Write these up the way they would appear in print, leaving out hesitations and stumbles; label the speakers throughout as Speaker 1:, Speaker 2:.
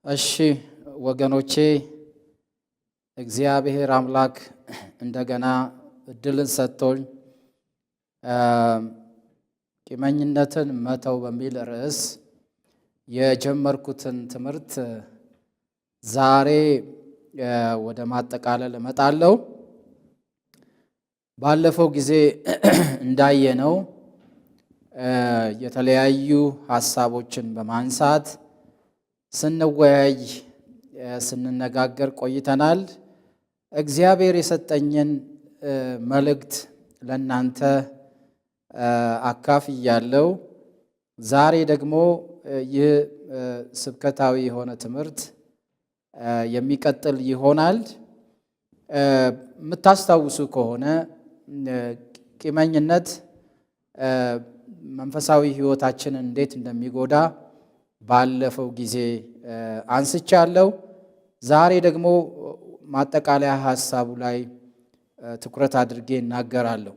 Speaker 1: እሺ ወገኖቼ እግዚአብሔር አምላክ እንደገና እድልን ሰጥቶኝ ቂመኝነትን መተው በሚል ርዕስ የጀመርኩትን ትምህርት ዛሬ ወደ ማጠቃለል እመጣለሁ። ባለፈው ጊዜ እንዳየነው የተለያዩ ሐሳቦችን በማንሳት ስንወያይ ስንነጋገር ቆይተናል። እግዚአብሔር የሰጠኝን መልእክት ለእናንተ አካፍያለሁ። ዛሬ ደግሞ ይህ ስብከታዊ የሆነ ትምህርት የሚቀጥል ይሆናል። የምታስታውሱ ከሆነ ቂመኝነት መንፈሳዊ ሕይወታችንን እንዴት እንደሚጎዳ ባለፈው ጊዜ አንስቻለሁ። ዛሬ ደግሞ ማጠቃለያ ሐሳቡ ላይ ትኩረት አድርጌ እናገራለሁ።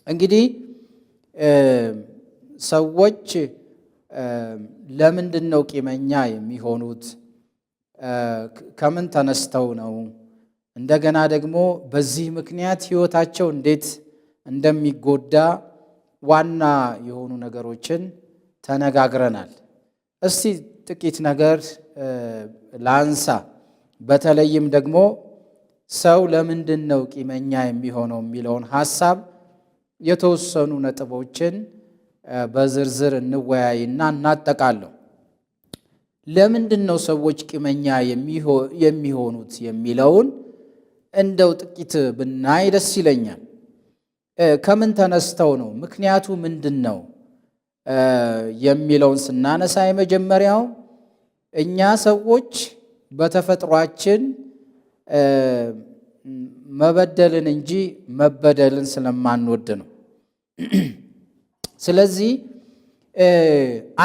Speaker 1: እንግዲህ ሰዎች ለምንድን ነው ቂመኛ የሚሆኑት? ከምን ተነስተው ነው? እንደገና ደግሞ በዚህ ምክንያት ሕይወታቸው እንዴት እንደሚጎዳ ዋና የሆኑ ነገሮችን ተነጋግረናል። እስቲ ጥቂት ነገር ላንሳ። በተለይም ደግሞ ሰው ለምንድን ነው ቂመኛ የሚሆነው የሚለውን ሐሳብ የተወሰኑ ነጥቦችን በዝርዝር እንወያይና እናጠቃለሁ። ለምንድን ነው ሰዎች ቂመኛ የሚሆኑት የሚለውን እንደው ጥቂት ብናይ ደስ ይለኛል። ከምን ተነስተው ነው? ምክንያቱ ምንድን ነው የሚለውን ስናነሳ የመጀመሪያው እኛ ሰዎች በተፈጥሯችን መበደልን እንጂ መበደልን ስለማንወድ ነው። ስለዚህ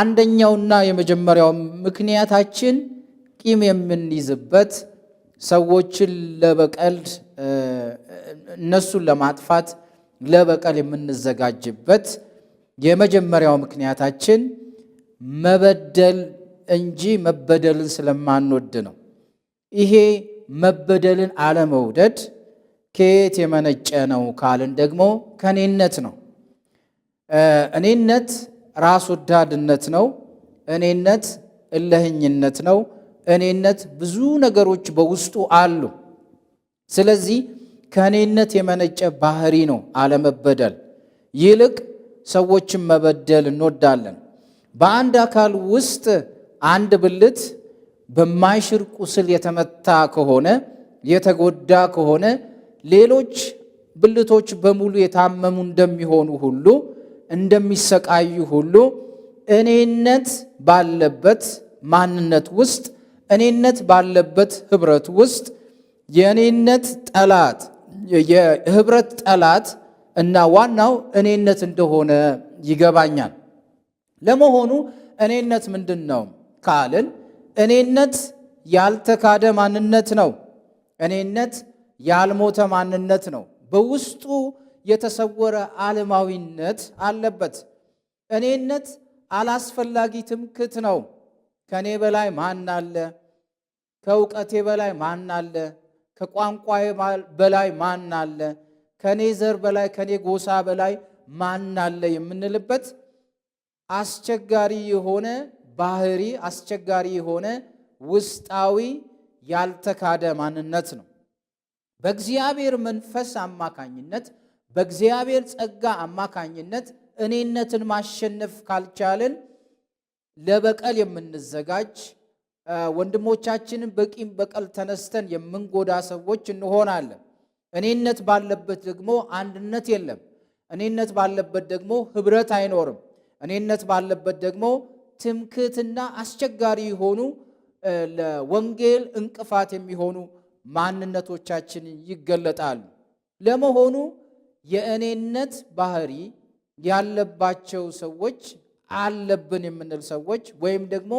Speaker 1: አንደኛውና የመጀመሪያው ምክንያታችን ቂም የምንይዝበት፣ ሰዎችን ለበቀል እነሱን ለማጥፋት ለበቀል የምንዘጋጅበት የመጀመሪያው ምክንያታችን መበደል እንጂ መበደልን ስለማንወድ ነው። ይሄ መበደልን አለመውደድ ከየት የመነጨ ነው ካልን ደግሞ ከእኔነት ነው። እኔነት ራስ ወዳድነት ነው። እኔነት እልህኝነት ነው። እኔነት ብዙ ነገሮች በውስጡ አሉ። ስለዚህ ከእኔነት የመነጨ ባህሪ ነው አለመበደል። ይልቅ ሰዎችን መበደል እንወዳለን። በአንድ አካል ውስጥ አንድ ብልት በማይሽር ቁስል የተመታ ከሆነ የተጎዳ ከሆነ ሌሎች ብልቶች በሙሉ የታመሙ እንደሚሆኑ ሁሉ እንደሚሰቃዩ ሁሉ እኔነት ባለበት ማንነት ውስጥ እኔነት ባለበት ህብረት ውስጥ የእኔነት ጠላት የህብረት ጠላት እና ዋናው እኔነት እንደሆነ ይገባኛል። ለመሆኑ እኔነት ምንድን ነው ካልን እኔነት ያልተካደ ማንነት ነው። እኔነት ያልሞተ ማንነት ነው። በውስጡ የተሰወረ ዓለማዊነት አለበት። እኔነት አላስፈላጊ ትምክህት ነው። ከኔ በላይ ማን አለ? ከእውቀቴ በላይ ማን አለ? ከቋንቋዬ በላይ ማን አለ? ከኔ ዘር በላይ ከኔ ጎሳ በላይ ማን አለ የምንልበት አስቸጋሪ የሆነ ባህሪ፣ አስቸጋሪ የሆነ ውስጣዊ ያልተካደ ማንነት ነው። በእግዚአብሔር መንፈስ አማካኝነት በእግዚአብሔር ጸጋ አማካኝነት እኔነትን ማሸነፍ ካልቻልን ለበቀል የምንዘጋጅ ወንድሞቻችንን በቂም በቀል ተነስተን የምንጎዳ ሰዎች እንሆናለን። እኔነት ባለበት ደግሞ አንድነት የለም። እኔነት ባለበት ደግሞ ህብረት አይኖርም። እኔነት ባለበት ደግሞ ትምክህትና አስቸጋሪ የሆኑ ለወንጌል እንቅፋት የሚሆኑ ማንነቶቻችን ይገለጣሉ። ለመሆኑ የእኔነት ባህሪ ያለባቸው ሰዎች አለብን የምንል ሰዎች ወይም ደግሞ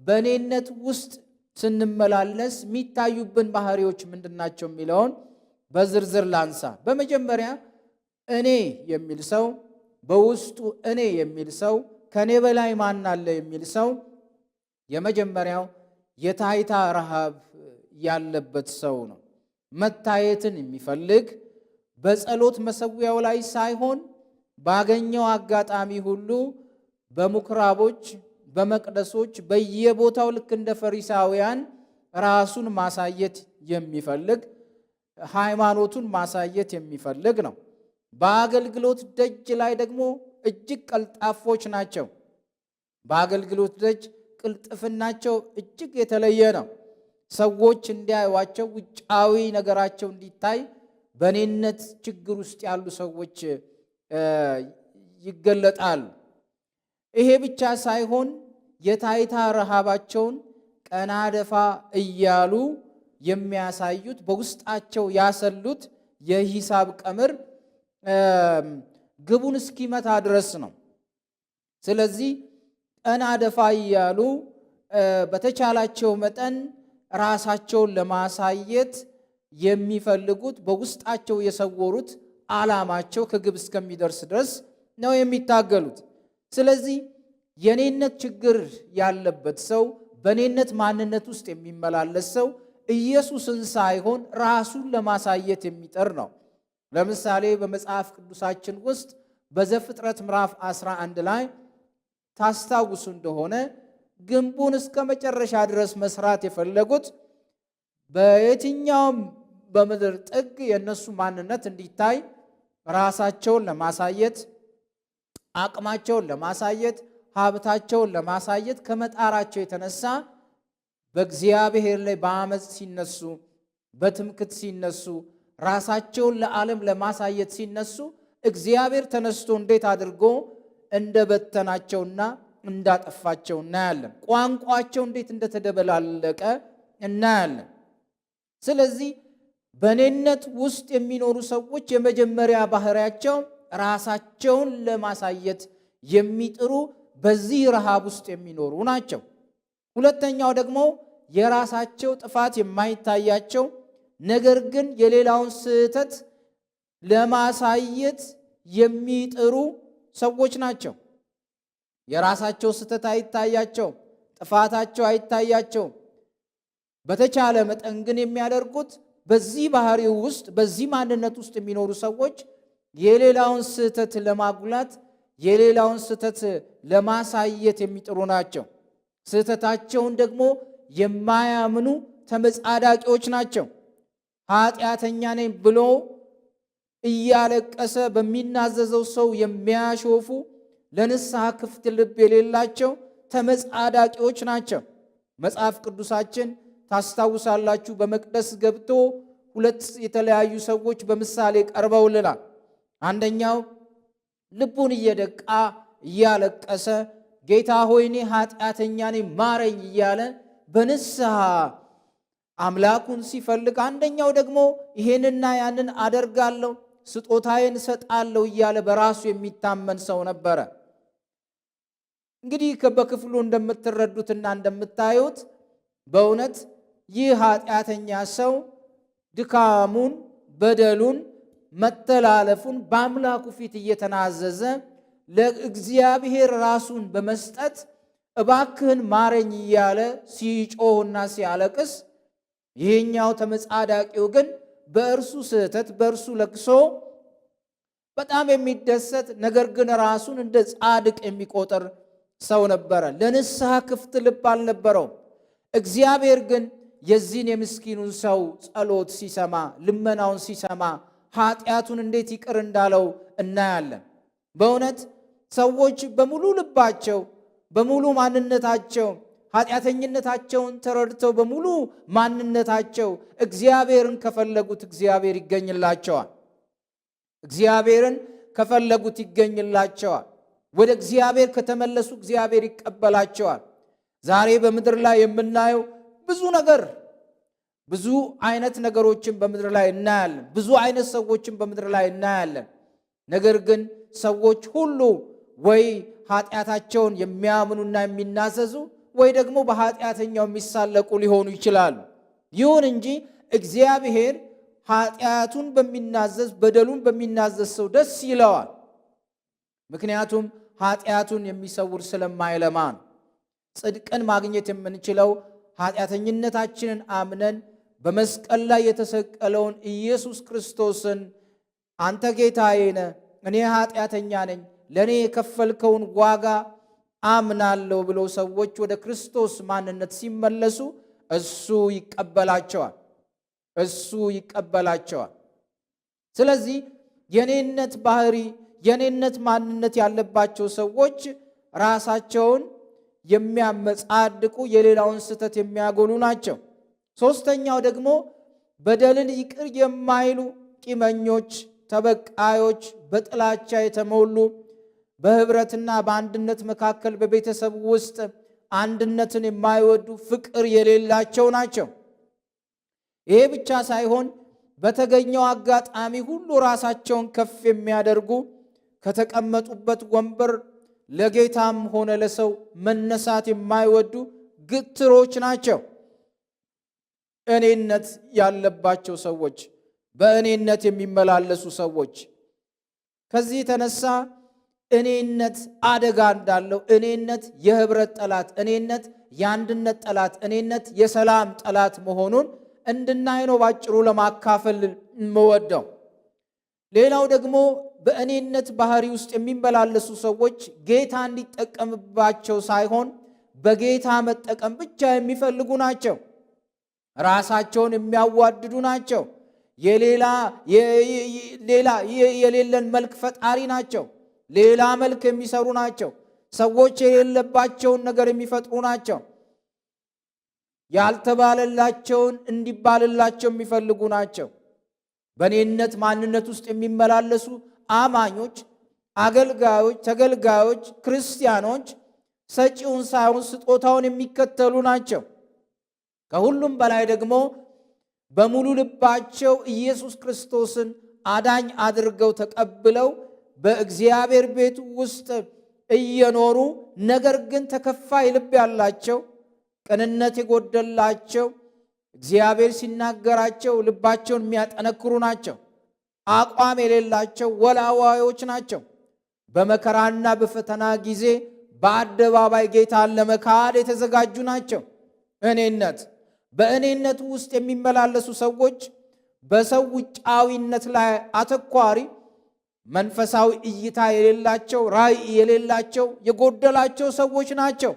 Speaker 1: በእኔነት ውስጥ ስንመላለስ የሚታዩብን ባህሪዎች ምንድናቸው የሚለውን በዝርዝር ላንሳ። በመጀመሪያ እኔ የሚል ሰው በውስጡ እኔ የሚል ሰው ከኔ በላይ ማን አለ የሚል ሰው የመጀመሪያው የታይታ ረሃብ ያለበት ሰው ነው። መታየትን የሚፈልግ በጸሎት መሰዊያው ላይ ሳይሆን ባገኘው አጋጣሚ ሁሉ በምኩራቦች፣ በመቅደሶች፣ በየቦታው ልክ እንደ ፈሪሳውያን ራሱን ማሳየት የሚፈልግ ሃይማኖቱን ማሳየት የሚፈልግ ነው። በአገልግሎት ደጅ ላይ ደግሞ እጅግ ቀልጣፎች ናቸው። በአገልግሎት ደጅ ቅልጥፍናቸው እጅግ የተለየ ነው። ሰዎች እንዲያዩዋቸው፣ ውጫዊ ነገራቸው እንዲታይ በኔነት ችግር ውስጥ ያሉ ሰዎች ይገለጣሉ። ይሄ ብቻ ሳይሆን የታይታ ረሃባቸውን ቀና ደፋ እያሉ የሚያሳዩት በውስጣቸው ያሰሉት የሂሳብ ቀመር ግቡን እስኪመታ ድረስ ነው። ስለዚህ ቀና ደፋ እያሉ በተቻላቸው መጠን ራሳቸውን ለማሳየት የሚፈልጉት በውስጣቸው የሰወሩት ዓላማቸው ከግብ እስከሚደርስ ድረስ ነው የሚታገሉት። ስለዚህ የኔነት ችግር ያለበት ሰው፣ በኔነት ማንነት ውስጥ የሚመላለስ ሰው ኢየሱስን ሳይሆን ራሱን ለማሳየት የሚጥር ነው። ለምሳሌ በመጽሐፍ ቅዱሳችን ውስጥ በዘፍጥረት ምዕራፍ 11 ላይ ታስታውሱ እንደሆነ ግንቡን እስከ መጨረሻ ድረስ መስራት የፈለጉት በየትኛውም በምድር ጥግ የእነሱ ማንነት እንዲታይ፣ ራሳቸውን ለማሳየት፣ አቅማቸውን ለማሳየት፣ ሀብታቸውን ለማሳየት ከመጣራቸው የተነሳ በእግዚአብሔር ላይ በአመፅ ሲነሱ፣ በትምክት ሲነሱ፣ ራሳቸውን ለዓለም ለማሳየት ሲነሱ እግዚአብሔር ተነስቶ እንዴት አድርጎ እንደበተናቸውና እንዳጠፋቸው እናያለን። ቋንቋቸው እንዴት እንደተደበላለቀ እናያለን። ስለዚህ በኔነት ውስጥ የሚኖሩ ሰዎች የመጀመሪያ ባህሪያቸው ራሳቸውን ለማሳየት የሚጥሩ በዚህ ረሃብ ውስጥ የሚኖሩ ናቸው። ሁለተኛው ደግሞ የራሳቸው ጥፋት የማይታያቸው ነገር ግን የሌላውን ስህተት ለማሳየት የሚጥሩ ሰዎች ናቸው። የራሳቸው ስህተት አይታያቸው፣ ጥፋታቸው አይታያቸው። በተቻለ መጠን ግን የሚያደርጉት በዚህ ባህሪው ውስጥ በዚህ ማንነት ውስጥ የሚኖሩ ሰዎች የሌላውን ስህተት ለማጉላት የሌላውን ስህተት ለማሳየት የሚጥሩ ናቸው። ስህተታቸውን ደግሞ የማያምኑ ተመጻዳቂዎች ናቸው። ኃጢአተኛ ነኝ ብሎ እያለቀሰ በሚናዘዘው ሰው የሚያሾፉ ለንስሐ ክፍት ልብ የሌላቸው ተመጻዳቂዎች ናቸው። መጽሐፍ ቅዱሳችን ታስታውሳላችሁ፣ በመቅደስ ገብቶ ሁለት የተለያዩ ሰዎች በምሳሌ ቀርበውልናል። አንደኛው ልቡን እየደቃ እያለቀሰ ጌታ ሆይ እኔ ኃጢአተኛ ነኝ ማረኝ እያለ በንስሐ አምላኩን ሲፈልግ፣ አንደኛው ደግሞ ይሄንና ያንን አደርጋለሁ ስጦታዬን እሰጣለሁ እያለ በራሱ የሚታመን ሰው ነበረ። እንግዲህ በክፍሉ እንደምትረዱትና እንደምታዩት በእውነት ይህ ኃጢአተኛ ሰው ድካሙን፣ በደሉን፣ መተላለፉን በአምላኩ ፊት እየተናዘዘ ለእግዚአብሔር ራሱን በመስጠት እባክህን ማረኝ እያለ ሲጮህና ሲያለቅስ፣ ይህኛው ተመጻዳቂው ግን በእርሱ ስህተት በእርሱ ለቅሶ በጣም የሚደሰት ነገር ግን ራሱን እንደ ጻድቅ የሚቆጥር ሰው ነበረ። ለንስሐ ክፍት ልብ አልነበረውም። እግዚአብሔር ግን የዚህን የምስኪኑን ሰው ጸሎት ሲሰማ፣ ልመናውን ሲሰማ ኃጢአቱን እንዴት ይቅር እንዳለው እናያለን። በእውነት ሰዎች በሙሉ ልባቸው በሙሉ ማንነታቸው ኃጢአተኝነታቸውን ተረድተው በሙሉ ማንነታቸው እግዚአብሔርን ከፈለጉት እግዚአብሔር ይገኝላቸዋል። እግዚአብሔርን ከፈለጉት ይገኝላቸዋል። ወደ እግዚአብሔር ከተመለሱ እግዚአብሔር ይቀበላቸዋል። ዛሬ በምድር ላይ የምናየው ብዙ አይነት ነገሮችን በምድር ላይ እናያለን። ብዙ አይነት ሰዎችን በምድር ላይ እናያለን። ነገር ግን ሰዎች ሁሉ ወይ ኃጢአታቸውን የሚያምኑና የሚናዘዙ ወይ ደግሞ በኃጢአተኛው የሚሳለቁ ሊሆኑ ይችላሉ። ይሁን እንጂ እግዚአብሔር ኃጢአቱን በሚናዘዝ በደሉን በሚናዘዝ ሰው ደስ ይለዋል። ምክንያቱም ኃጢአቱን የሚሰውር ስለማይለማ ነው። ጽድቅን ማግኘት የምንችለው ኃጢአተኝነታችንን አምነን በመስቀል ላይ የተሰቀለውን ኢየሱስ ክርስቶስን አንተ ጌታዬ ነህ፣ እኔ ኃጢአተኛ ነኝ፣ ለእኔ የከፈልከውን ዋጋ አምናለሁ ብሎ ሰዎች ወደ ክርስቶስ ማንነት ሲመለሱ እሱ ይቀበላቸዋል። ስለዚህ የኔነት ባህሪ የኔነት ማንነት ያለባቸው ሰዎች ራሳቸውን የሚያመጻድቁ የሌላውን ስህተት የሚያጎሉ ናቸው። ሶስተኛው ደግሞ በደልን ይቅር የማይሉ ቂመኞች፣ ተበቃዮች፣ በጥላቻ የተሞሉ በህብረትና በአንድነት መካከል በቤተሰብ ውስጥ አንድነትን የማይወዱ ፍቅር የሌላቸው ናቸው። ይሄ ብቻ ሳይሆን በተገኘው አጋጣሚ ሁሉ ራሳቸውን ከፍ የሚያደርጉ ከተቀመጡበት ወንበር ለጌታም ሆነ ለሰው መነሳት የማይወዱ ግትሮች ናቸው። እኔነት ያለባቸው ሰዎች፣ በእኔነት የሚመላለሱ ሰዎች። ከዚህ የተነሳ እኔነት አደጋ እንዳለው፣ እኔነት የህብረት ጠላት፣ እኔነት የአንድነት ጠላት፣ እኔነት የሰላም ጠላት መሆኑን እንድናይ ነው ባጭሩ ለማካፈል የምወደው። ሌላው ደግሞ በእኔነት ባህሪ ውስጥ የሚመላለሱ ሰዎች ጌታ እንዲጠቀምባቸው ሳይሆን በጌታ መጠቀም ብቻ የሚፈልጉ ናቸው። ራሳቸውን የሚያዋድዱ ናቸው። የሌለን መልክ ፈጣሪ ናቸው። ሌላ መልክ የሚሰሩ ናቸው። ሰዎች የሌለባቸውን ነገር የሚፈጥሩ ናቸው። ያልተባለላቸውን እንዲባልላቸው የሚፈልጉ ናቸው። በእኔነት ማንነት ውስጥ የሚመላለሱ አማኞች፣ አገልጋዮች፣ ተገልጋዮች፣ ክርስቲያኖች ሰጪውን ሳይሆን ስጦታውን የሚከተሉ ናቸው። ከሁሉም በላይ ደግሞ በሙሉ ልባቸው ኢየሱስ ክርስቶስን አዳኝ አድርገው ተቀብለው በእግዚአብሔር ቤት ውስጥ እየኖሩ ነገር ግን ተከፋይ ልብ ያላቸው፣ ቅንነት የጎደላቸው፣ እግዚአብሔር ሲናገራቸው ልባቸውን የሚያጠነክሩ ናቸው። አቋም የሌላቸው ወላዋዮች ናቸው። በመከራና በፈተና ጊዜ በአደባባይ ጌታን ለመካድ የተዘጋጁ ናቸው። በእኔነት ውስጥ የሚመላለሱ ሰዎች በሰው ውጫዊነት ላይ አተኳሪ፣ መንፈሳዊ እይታ የሌላቸው፣ ራዕይ የሌላቸው፣ የጎደላቸው ሰዎች ናቸው።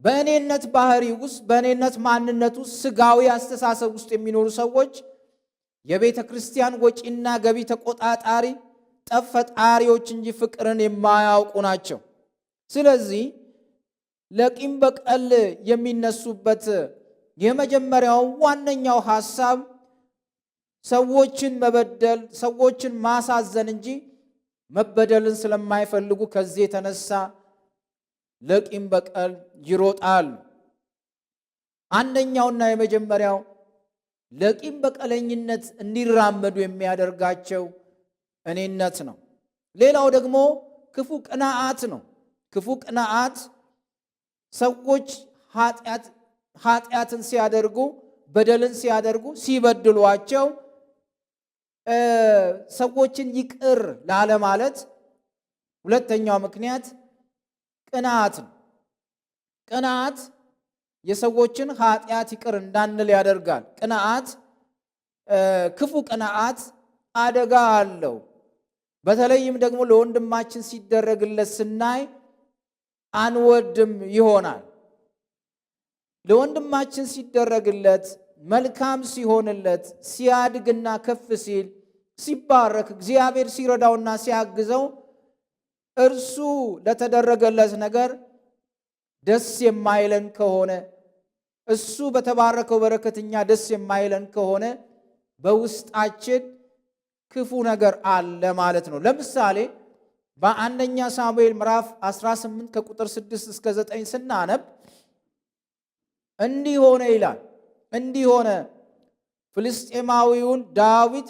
Speaker 1: በእኔነት ባህሪ ውስጥ በእኔነት ማንነት ውስጥ ስጋዊ አስተሳሰብ ውስጥ የሚኖሩ ሰዎች የቤተ ክርስቲያን ወጪና ገቢ ተቆጣጣሪ፣ ጠብ ፈጣሪዎች እንጂ ፍቅርን የማያውቁ ናቸው። ስለዚህ ለቂም በቀል የሚነሱበት የመጀመሪያው ዋነኛው ሐሳብ ሰዎችን መበደል፣ ሰዎችን ማሳዘን እንጂ መበደልን ስለማይፈልጉ ከዚህ የተነሳ ለቂም በቀል ይሮጣሉ። አንደኛውና የመጀመሪያው ለቂም በቀለኝነት እንዲራመዱ የሚያደርጋቸው እኔነት ነው። ሌላው ደግሞ ክፉ ቅንዓት ነው። ክፉ ቅንዓት ሰዎች ኃጢአትን ሲያደርጉ፣ በደልን ሲያደርጉ፣ ሲበድሏቸው ሰዎችን ይቅር ላለማለት ሁለተኛው ምክንያት ቅንዓት ነው። ቅንዓት የሰዎችን ኃጢአት ይቅር እንዳንል ያደርጋል። ክፉ ቅንዓት አደጋ አለው። በተለይም ደግሞ ለወንድማችን ሲደረግለት ስናይ አንወድም ይሆናል። ለወንድማችን ሲደረግለት፣ መልካም ሲሆንለት፣ ሲያድግና ከፍ ሲል፣ ሲባረክ፣ እግዚአብሔር ሲረዳውና ሲያግዘው እርሱ ለተደረገለት ነገር ደስ የማይለን ከሆነ፣ እሱ በተባረከው በረከትኛ ደስ የማይለን ከሆነ በውስጣችን ክፉ ነገር አለ ማለት ነው። ለምሳሌ በአንደኛ ሳሙኤል ምዕራፍ 18 ከቁጥር 6 እስከ 9 ስናነብ እንዲህ ሆነ ይላል። እንዲህ ሆነ ፍልስጤማዊውን ዳዊት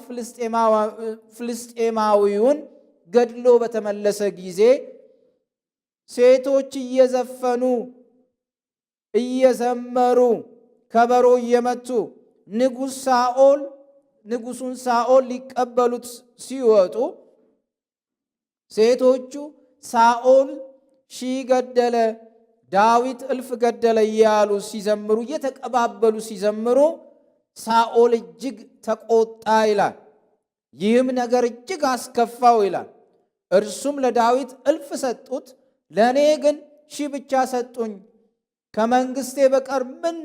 Speaker 1: ፍልስጤማዊውን ገድሎ በተመለሰ ጊዜ ሴቶች እየዘፈኑ እየዘመሩ ከበሮ እየመቱ ንጉሡን ሳኦል ሊቀበሉት ሲወጡ ሴቶቹ ሳኦል ሺህ ገደለ፣ ዳዊት እልፍ ገደለ እያሉ ሲዘምሩ እየተቀባበሉ ሲዘምሩ ሳኦል እጅግ ተቆጣ ይላል። ይህም ነገር እጅግ አስከፋው ይላል። እርሱም ለዳዊት እልፍ ሰጡት፣ ለእኔ ግን 1000 ብቻ ሰጡኝ፣ ከመንግሥቴ በቀር ምን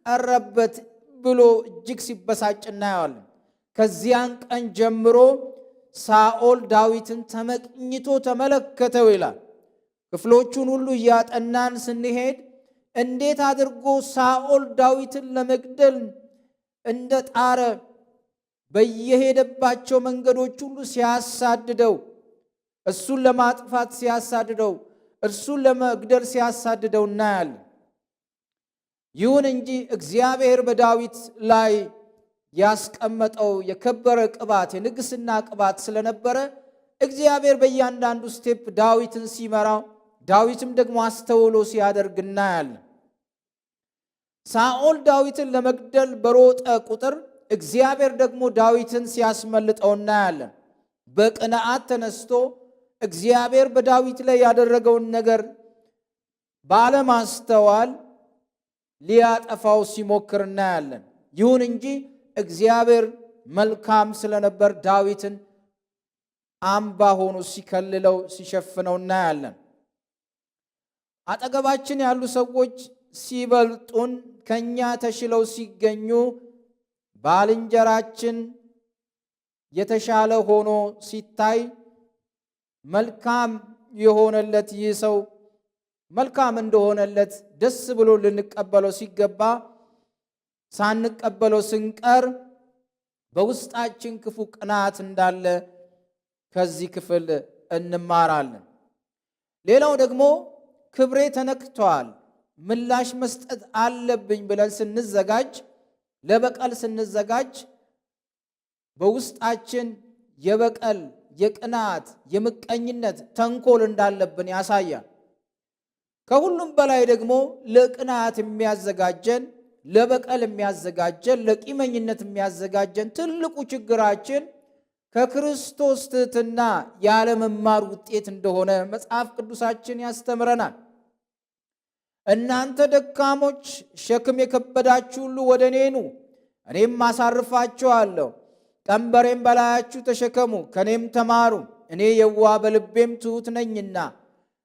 Speaker 1: ቀረበት ብሎ እጅግ ሲበሳጭ እናየዋለን። ከዚያን ቀን ጀምሮ ሳኦል ዳዊትን ተመቅኝቶ ተመለከተው ይላል። ክፍሎቹን ሁሉ እያጠናን ስንሄድ እንዴት አድርጎ ሳኦል ዳዊትን ለመግደል እንደ ጣረ በየሄደባቸው መንገዶች ሁሉ ሲያሳድደው፣ እሱን ለማጥፋት ሲያሳድደው፣ እርሱን ለመግደል ሲያሳድደው እናያለን። ይሁን እንጂ እግዚአብሔር በዳዊት ላይ ያስቀመጠው የከበረ ቅባት የንግስና ቅባት ስለነበረ እግዚአብሔር በእያንዳንዱ ስቴፕ ዳዊትን ሲመራው፣ ዳዊትም ደግሞ አስተውሎ ሲያደርግ እናያለን። ሳኦል ዳዊትን ለመግደል በሮጠ ቁጥር እግዚአብሔር ደግሞ ዳዊትን ሲያስመልጠው እናያለን። በቅንዓት ተነስቶ እግዚአብሔር በዳዊት ላይ ያደረገውን ነገር ባለማስተዋል ሊያጠፋው ሲሞክር እናያለን። ይሁን እንጂ እግዚአብሔር መልካም ስለነበር ዳዊትን አምባ ሆኖ ሲከልለው ሲሸፍነው እናያለን። አጠገባችን ያሉ ሰዎች ሲበልጡን ከኛ ተሽለው ሲገኙ ባልንጀራችን የተሻለ ሆኖ ሲታይ መልካም የሆነለት ይህ ሰው መልካም እንደሆነለት ደስ ብሎ ልንቀበለው ሲገባ ሳንቀበለው ስንቀር በውስጣችን ክፉ ቅናት እንዳለ ከዚህ ክፍል እንማራለን። ሌላው ደግሞ ክብሬ ተነክቷል፣ ምላሽ መስጠት አለብኝ ብለን ስንዘጋጅ፣ ለበቀል ስንዘጋጅ በውስጣችን የበቀል፣ የቅናት፣ የምቀኝነት ተንኮል እንዳለብን ያሳያል። ከሁሉም በላይ ደግሞ ለቅናት የሚያዘጋጀን፣ ለበቀል የሚያዘጋጀን፣ ለቂመኝነት የሚያዘጋጀን ትልቁ ችግራችን ከክርስቶስ ትሕትና ያለመማር ውጤት እንደሆነ መጽሐፍ ቅዱሳችን ያስተምረናል። እናንተ ደካሞች ሸክም የከበዳችሁ ሁሉ ወደ እኔ ኑ፣ እኔም አሳርፋችኋለሁ። ቀንበሬም በላያችሁ ተሸከሙ፣ ከእኔም ተማሩ፣ እኔ የዋህ በልቤም ትሑት ነኝና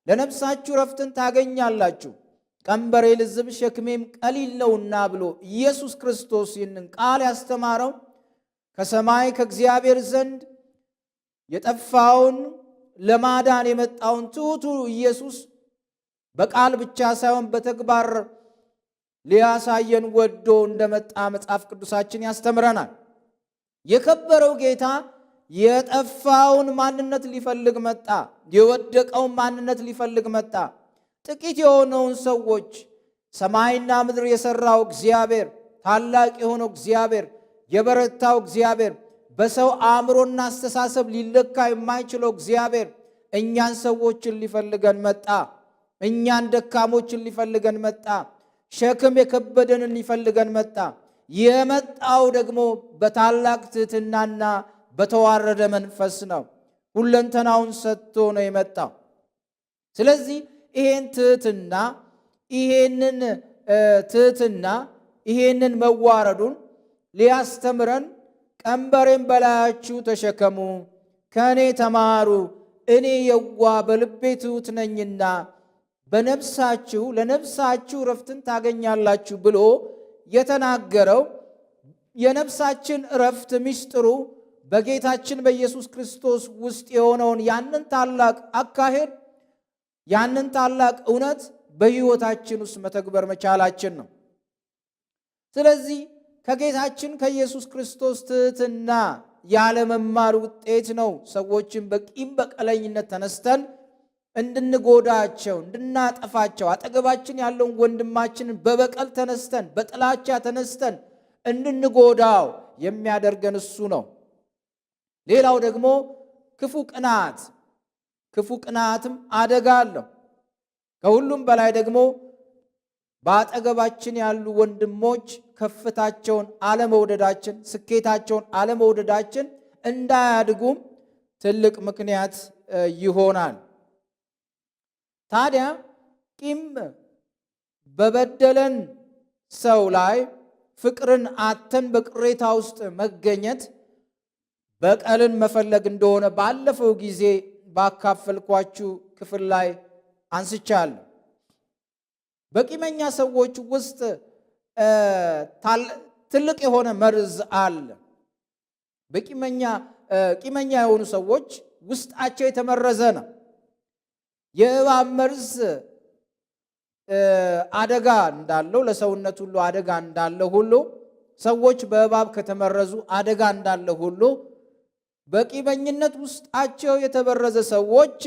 Speaker 1: ለነፍሳችሁ ረፍትን ታገኛላችሁ። ቀንበሬ ልዝብ ሸክሜም ቀሊል ነውና ብሎ ኢየሱስ ክርስቶስ ይህንን ቃል ያስተማረው ከሰማይ ከእግዚአብሔር ዘንድ የጠፋውን ለማዳን የመጣውን ትሑቱ ኢየሱስ በቃል ብቻ ሳይሆን በተግባር ሊያሳየን ወዶ እንደመጣ መጽሐፍ ቅዱሳችን ያስተምረናል። የከበረው ጌታ የጠፋውን ማንነት ሊፈልግ መጣ። የወደቀውን ማንነት ሊፈልግ መጣ። ጥቂት የሆነውን ሰዎች ሰማይና ምድር የሰራው እግዚአብሔር፣ ታላቅ የሆነው እግዚአብሔር፣ የበረታው እግዚአብሔር፣ በሰው አእምሮና አስተሳሰብ ሊለካ የማይችለው እግዚአብሔር እኛን ሰዎችን ሊፈልገን መጣ። እኛን ደካሞችን ሊፈልገን መጣ። ሸክም የከበደንን ሊፈልገን መጣ። የመጣው ደግሞ በታላቅ ትሕትናና በተዋረደ መንፈስ ነው። ሁለንተናውን ሰጥቶ ነው የመጣው። ስለዚህ ይሄን ትሕትና ይሄንን መዋረዱን ሊያስተምረን ቀንበሬን በላያችሁ ተሸከሙ፣ ከእኔ ተማሩ፣ እኔ የዋህ በልቤ ትሑት ነኝና ለነፍሳችሁ ረፍትን ታገኛላችሁ ብሎ የተናገረው የነፍሳችን ረፍት ምስጢሩ በጌታችን በኢየሱስ ክርስቶስ ውስጥ የሆነውን ያንን ታላቅ አካሄድ ያንን ታላቅ እውነት በሕይወታችን ውስጥ መተግበር መቻላችን ነው። ስለዚህ ከጌታችን ከኢየሱስ ክርስቶስ ትሕትና ያለመማር ውጤት ነው ሰዎችን በቂም በቀለኝነት ተነስተን እንድንጎዳቸው፣ እንድናጠፋቸው፣ አጠገባችን ያለውን ወንድማችንን በበቀል ተነስተን በጥላቻ ተነስተን እንድንጎዳው የሚያደርገን እሱ ነው። ሌላው ደግሞ ክፉ ቅናትም አደጋ አለው። ከሁሉም በላይ ደግሞ በአጠገባችን ያሉ ወንድሞች ከፍታቸውን አለመውደዳችን፣ ስኬታቸውን አለመውደዳችን እንዳያድጉም ትልቅ ምክንያት ይሆናል። ታዲያ ቂም በበደለን ሰው ላይ ፍቅርን አተን በቅሬታ ውስጥ መገኘት በቀልን መፈለግ እንደሆነ ባለፈው ጊዜ ባካፈልኳችሁ ክፍል ላይ አንስቻለሁ። በቂመኛ ሰዎች ውስጥ ትልቅ የሆነ መርዝ አለ። ቂመኛ የሆኑ ሰዎች ውስጣቸው የተመረዘ ነው። የእባብ መርዝ አደጋ እንዳለው ለሰውነት ሁሉ አደጋ እንዳለው ሁሉ ሰዎች በእባብ ከተመረዙ አደጋ እንዳለው ሁሉ በቂመኝነት ውስጣቸው የተበረዘ ሰዎች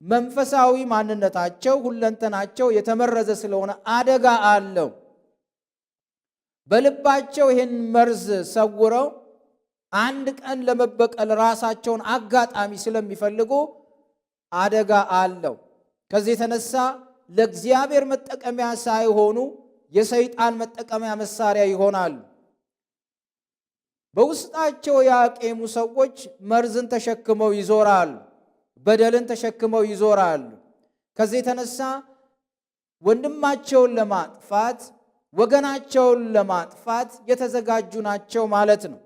Speaker 1: መንፈሳዊ ማንነታቸው ሁለንተናቸው የተመረዘ ስለሆነ አደጋ አለው። በልባቸው ይህን መርዝ ሰውረው አንድ ቀን ለመበቀል ራሳቸውን አጋጣሚ ስለሚፈልጉ አደጋ አለው። ከዚህ የተነሳ ለእግዚአብሔር መጠቀሚያ ሳይሆኑ የሰይጣን መጠቀሚያ መሳሪያ ይሆናሉ። በውስጣቸው ያቄሙ ሰዎች መርዝን ተሸክመው ይዞራሉ፣ በደልን ተሸክመው ይዞራሉ። ከዚህ የተነሳ ወንድማቸውን ለማጥፋት ወገናቸውን ለማጥፋት የተዘጋጁ ናቸው ማለት ነው።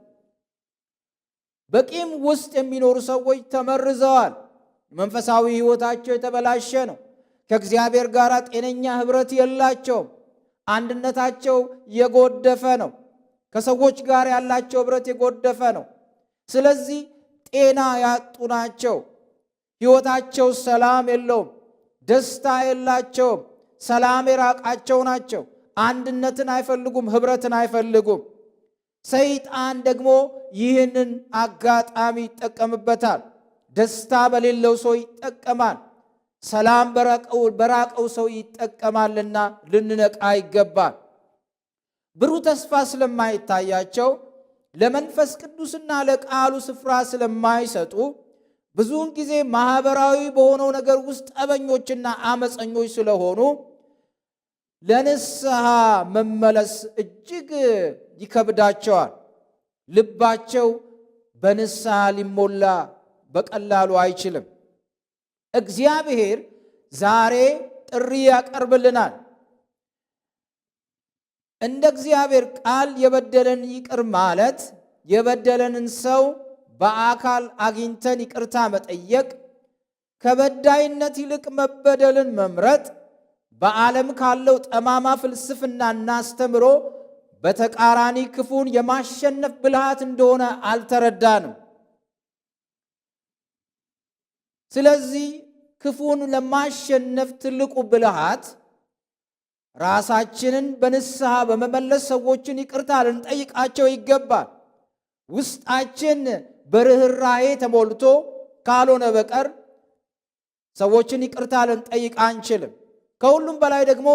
Speaker 1: በቂም ውስጥ የሚኖሩ ሰዎች ተመርዘዋል። መንፈሳዊ ሕይወታቸው የተበላሸ ነው። ከእግዚአብሔር ጋር ጤነኛ ኅብረት የላቸውም። አንድነታቸው የጎደፈ ነው። ከሰዎች ጋር ያላቸው ኅብረት የጎደፈ ነው። ስለዚህ ጤና ያጡ ናቸው። ሕይወታቸው ሰላም የለውም፣ ደስታ የላቸውም። ሰላም የራቃቸው ናቸው። አንድነትን አይፈልጉም፣ ኅብረትን አይፈልጉም። ሰይጣን ደግሞ ይህንን አጋጣሚ ይጠቀምበታል። ደስታ በሌለው ሰው ይጠቀማል፣ ሰላም በራቀው ሰው ይጠቀማልና ልንነቃ ይገባል። ብሩህ ተስፋ ስለማይታያቸው ለመንፈስ ቅዱስና ለቃሉ ስፍራ ስለማይሰጡ ብዙውን ጊዜ ማህበራዊ በሆነው ነገር ውስጥ ጠበኞችና አመፀኞች ስለሆኑ ለንስሐ መመለስ እጅግ ይከብዳቸዋል። ልባቸው በንስሐ ሊሞላ በቀላሉ አይችልም። እግዚአብሔር ዛሬ ጥሪ ያቀርብልናል። እንደ እግዚአብሔር ቃል የበደለን ይቅር ማለት የበደለንን ሰው በአካል አግኝተን ይቅርታ መጠየቅ፣ ከበዳይነት ይልቅ መበደልን መምረጥ በዓለም ካለው ጠማማ ፍልስፍናና አስተምሮ በተቃራኒ ክፉን የማሸነፍ ብልሃት እንደሆነ አልተረዳንም። ስለዚህ ክፉን ለማሸነፍ ትልቁ ብልሃት ራሳችንን በንስሐ በመመለስ ሰዎችን ይቅርታ ልንጠይቃቸው ይገባል። ውስጣችን በርኅራኄ ተሞልቶ ካልሆነ በቀር ሰዎችን ይቅርታ ልንጠይቅ አንችልም። ከሁሉም በላይ ደግሞ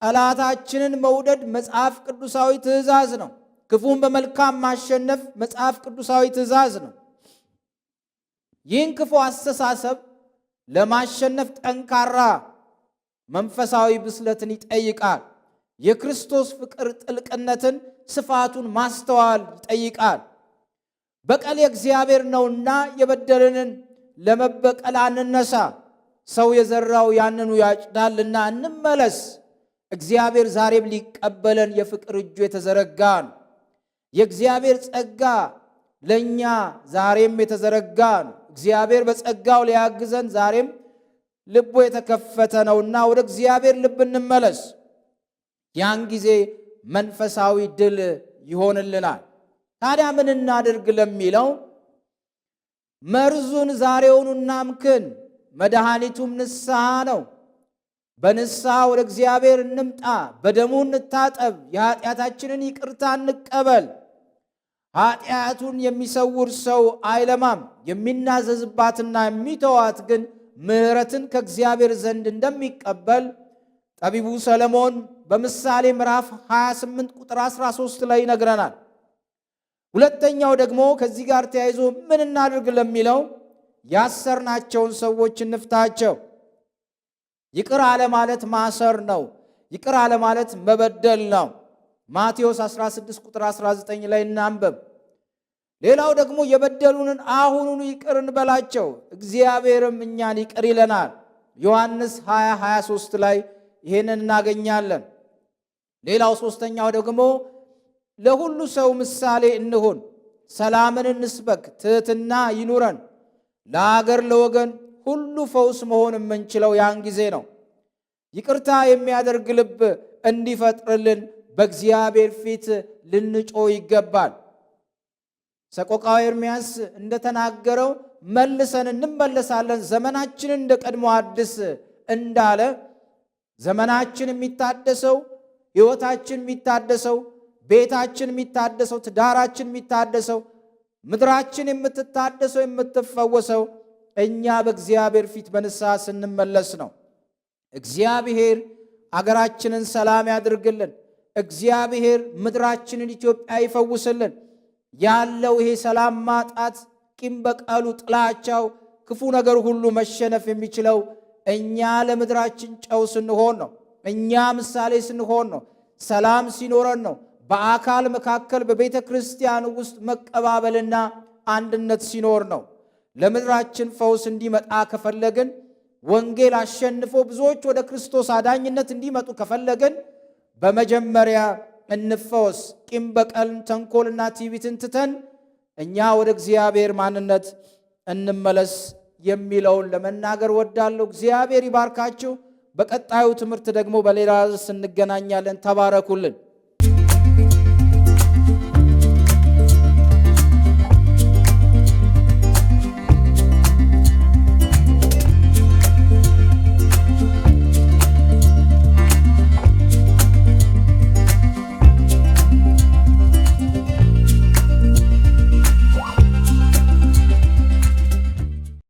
Speaker 1: ጠላታችንን መውደድ መጽሐፍ ቅዱሳዊ ትእዛዝ ነው። ክፉን በመልካም ማሸነፍ መጽሐፍ ቅዱሳዊ ትእዛዝ ነው። ይህን ክፉ አስተሳሰብ ለማሸነፍ ጠንካራ መንፈሳዊ ብስለትን ይጠይቃል። የክርስቶስ ፍቅር ጥልቅነትን፣ ስፋቱን ማስተዋል ይጠይቃል። በቀል የእግዚአብሔር ነውና የበደልንን ለመበቀል አንነሳ። ሰው የዘራው ያንኑ ያጭዳልና እንመለስ። እግዚአብሔር ዛሬም ሊቀበለን የፍቅር እጁ የተዘረጋ ነው። የእግዚአብሔር ጸጋ ለእኛ ዛሬም የተዘረጋ ነው። እግዚአብሔር በጸጋው ሊያግዘን ዛሬም ልቡ የተከፈተ ነውና ወደ እግዚአብሔር ልብ እንመለስ። ያን ጊዜ መንፈሳዊ ድል ይሆንልናል። ታዲያ ምን እናድርግ ለሚለው መርዙን ዛሬውኑ እናምክን። መድኃኒቱም ንስሐ ነው። በንስሐ ወደ እግዚአብሔር እንምጣ፣ በደሙ እንታጠብ፣ የኃጢአታችንን ይቅርታ እንቀበል። ኃጢአቱን የሚሰውር ሰው አይለማም። የሚናዘዝባትና የሚተዋት ግን ምሕረትን ከእግዚአብሔር ዘንድ እንደሚቀበል ጠቢቡ ሰለሞን በምሳሌ ምዕራፍ 28 ቁጥር 13 ላይ ይነግረናል። ሁለተኛው ደግሞ ከዚህ ጋር ተያይዞ ምን እናድርግ ለሚለው ያሰርናቸውን ሰዎች እንፍታቸው። ይቅር አለ ማለት ማሰር ነው። ይቅር አለ ማለት መበደል ነው። ማቴዎስ 16 ቁጥር 19 ላይ እናንበብ። ሌላው ደግሞ የበደሉንን አሁኑኑ ይቅር እንበላቸው እግዚአብሔርም እኛን ይቅር ይለናል። ዮሐንስ 20:23 ላይ ይህንን እናገኛለን። ሌላው ሦስተኛው ደግሞ ለሁሉ ሰው ምሳሌ እንሁን፣ ሰላምን እንስበክ፣ ትሕትና ይኑረን። ለአገር ለወገን ሁሉ ፈውስ መሆን የምንችለው ያን ጊዜ ነው። ይቅርታ የሚያደርግ ልብ እንዲፈጥርልን በእግዚአብሔር ፊት ልንጮህ ይገባል። ሰቆቃወ ኤርምያስ እንደተናገረው መልሰን እንመለሳለን፣ ዘመናችንን እንደ ቀድሞ አድስ እንዳለ ዘመናችን የሚታደሰው፣ ሕይወታችን የሚታደሰው፣ ቤታችን የሚታደሰው፣ ትዳራችን የሚታደሰው፣ ምድራችን የምትታደሰው የምትፈወሰው እኛ በእግዚአብሔር ፊት በንስሐ ስንመለስ ነው። እግዚአብሔር አገራችንን ሰላም ያድርግልን። እግዚአብሔር ምድራችንን ኢትዮጵያ ይፈውስልን። ያለው ይሄ ሰላም ማጣት፣ ቂም በቀሉ፣ ጥላቻው፣ ክፉ ነገር ሁሉ መሸነፍ የሚችለው እኛ ለምድራችን ጨው ስንሆን ነው። እኛ ምሳሌ ስንሆን ነው። ሰላም ሲኖረን ነው። በአካል መካከል በቤተ ክርስቲያን ውስጥ መቀባበልና አንድነት ሲኖር ነው። ለምድራችን ፈውስ እንዲመጣ ከፈለግን፣ ወንጌል አሸንፎ ብዙዎች ወደ ክርስቶስ አዳኝነት እንዲመጡ ከፈለግን በመጀመሪያ እንፈወስ። ቂም በቀልን፣ ተንኮልና ትዕቢትን ትተን እኛ ወደ እግዚአብሔር ማንነት እንመለስ የሚለውን ለመናገር ወዳለሁ። እግዚአብሔር ይባርካችሁ። በቀጣዩ ትምህርት ደግሞ በሌላ ርዕስ እንገናኛለን። ተባረኩልን።